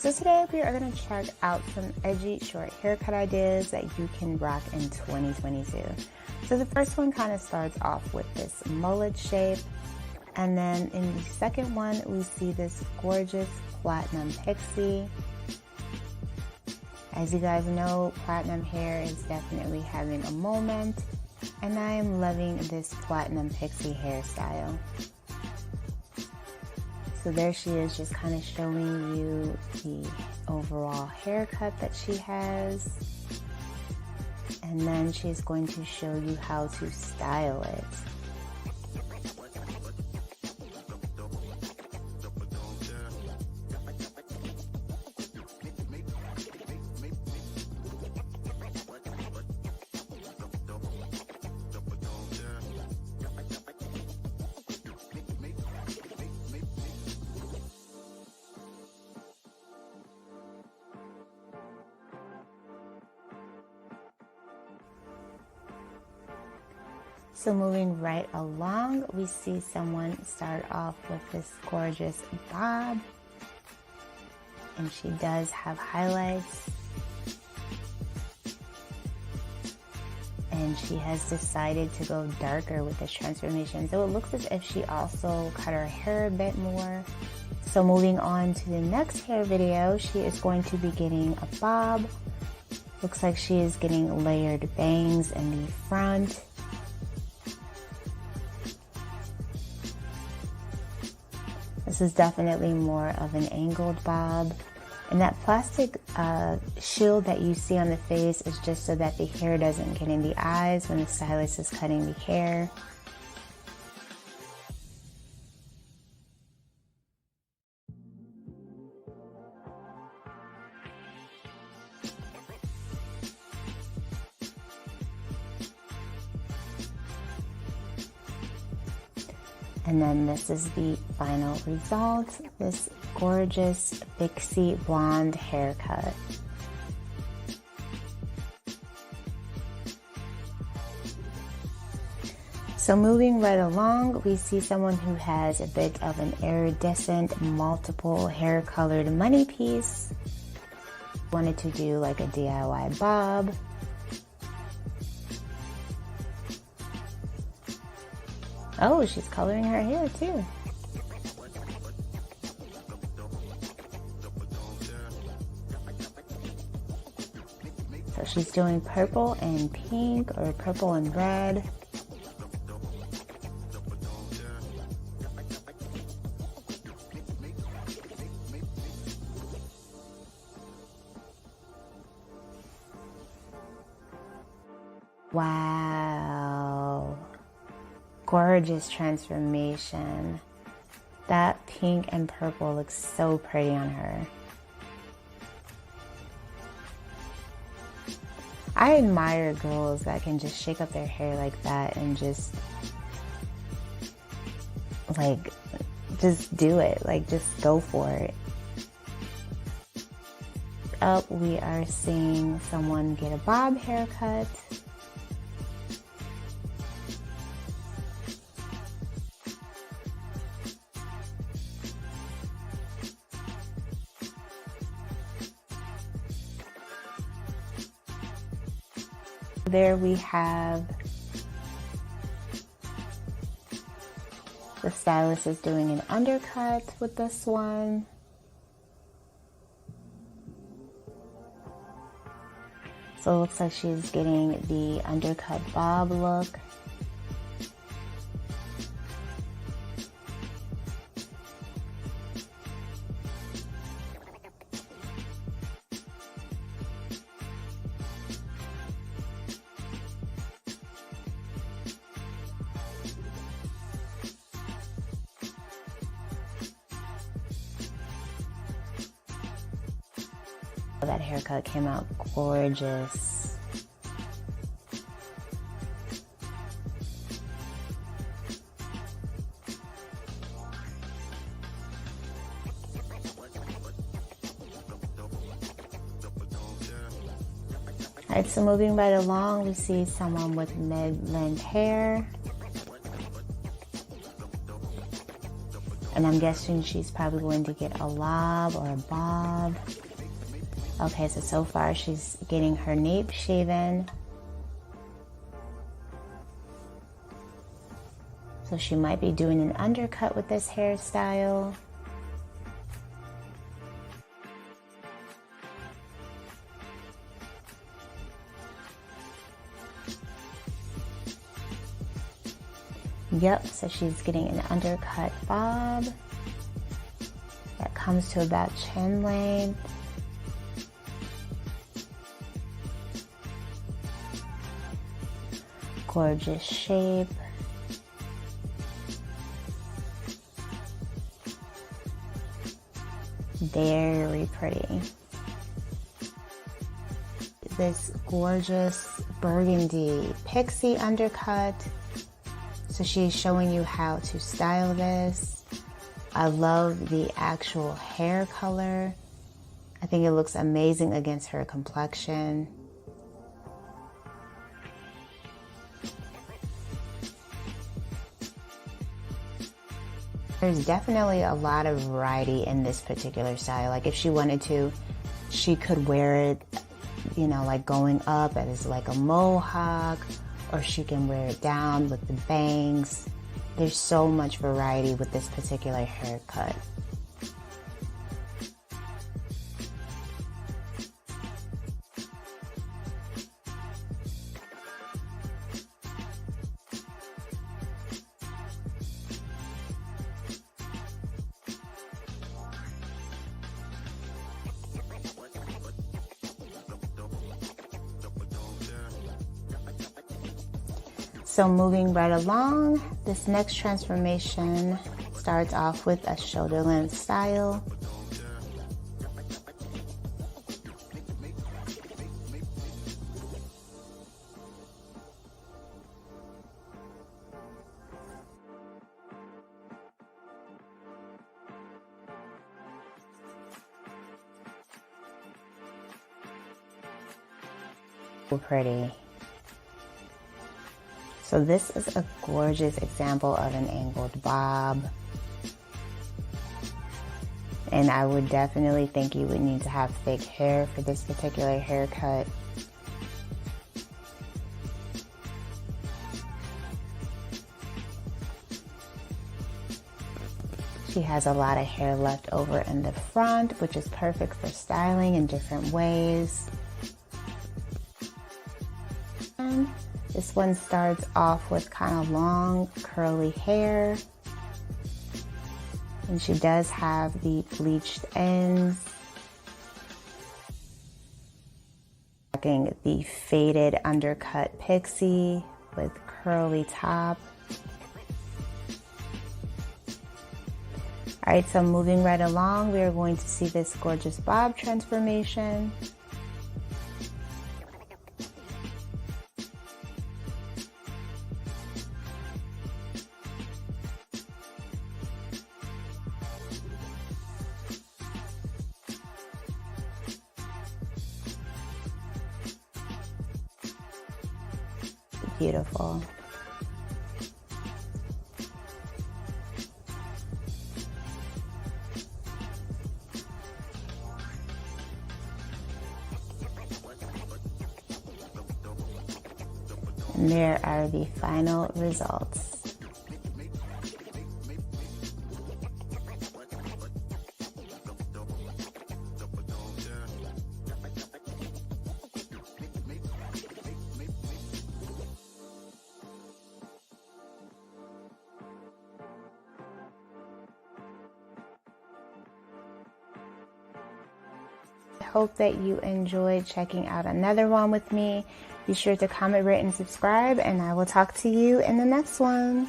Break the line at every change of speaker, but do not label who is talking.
So today we are going to check out some edgy short haircut ideas that you can rock in 2022. So the first one kind of starts off with this mullet shape, and then in the second one we see this gorgeous platinum pixie. As you guys know, platinum hair is definitely having a moment, and I am loving this platinum pixie hairstyle. So there she is, just kind of showing you the overall haircut that she has. And then she's going to show you how to style it. So moving right along, we see someone start off with this gorgeous bob, and she does have highlights, and she has decided to go darker with this transformation. So it looks as if she also cut her hair a bit more. So moving on to the next hair video, she is going to be getting a bob. Looks like she is getting layered bangs in the front. This is definitely more of an angled bob. And that plastic shield that you see on the face is just so that the hair doesn't get in the eyes when the stylist is cutting the hair. And then this is the final result, this gorgeous Pixie blonde haircut. So moving right along, we see someone who has a bit of an iridescent, multiple hair colored money piece. Wanted to do like a DIY bob. Oh, she's coloring her hair too. So she's doing purple and pink, or purple and red. Wow. Gorgeous transformation. That pink and purple looks so pretty on her. I admire girls that can just shake up their hair like that and just do it. Like, just go for it. Up, we are seeing someone get a bob haircut. There we have the stylist is doing an undercut with this one. So it looks like she's getting the undercut bob look. That haircut came out gorgeous. Alright, so moving right along, we see someone with mid-length hair. And I'm guessing she's probably going to get a lob or a bob. Okay, so far she's getting her nape shaven. So she might be doing an undercut with this hairstyle. Yep, so she's getting an undercut bob that comes to about chin length. Gorgeous shape. Very pretty. This gorgeous burgundy pixie undercut. So she's showing you how to style this. I love the actual hair color. I think it looks amazing against her complexion. There's definitely a lot of variety in this particular style. Like if she wanted to, she could wear it, you know, like going up as like a mohawk, or she can wear it down with the bangs. There's so much variety with this particular haircut. So moving right along, this next transformation starts off with a shoulder length style. So pretty. So this is a gorgeous example of an angled bob. And I would definitely think you would need to have thick hair for this particular haircut. She has a lot of hair left over in the front, which is perfect for styling in different ways. This one starts off with kind of long, curly hair. And she does have the bleached ends. Rocking the faded undercut pixie with curly top. All right, so moving right along, we are going to see this gorgeous bob transformation. Beautiful. And there are the final results. Hope that you enjoyed checking out another one with me. Be sure to comment, rate, and subscribe, and I will talk to you in the next one.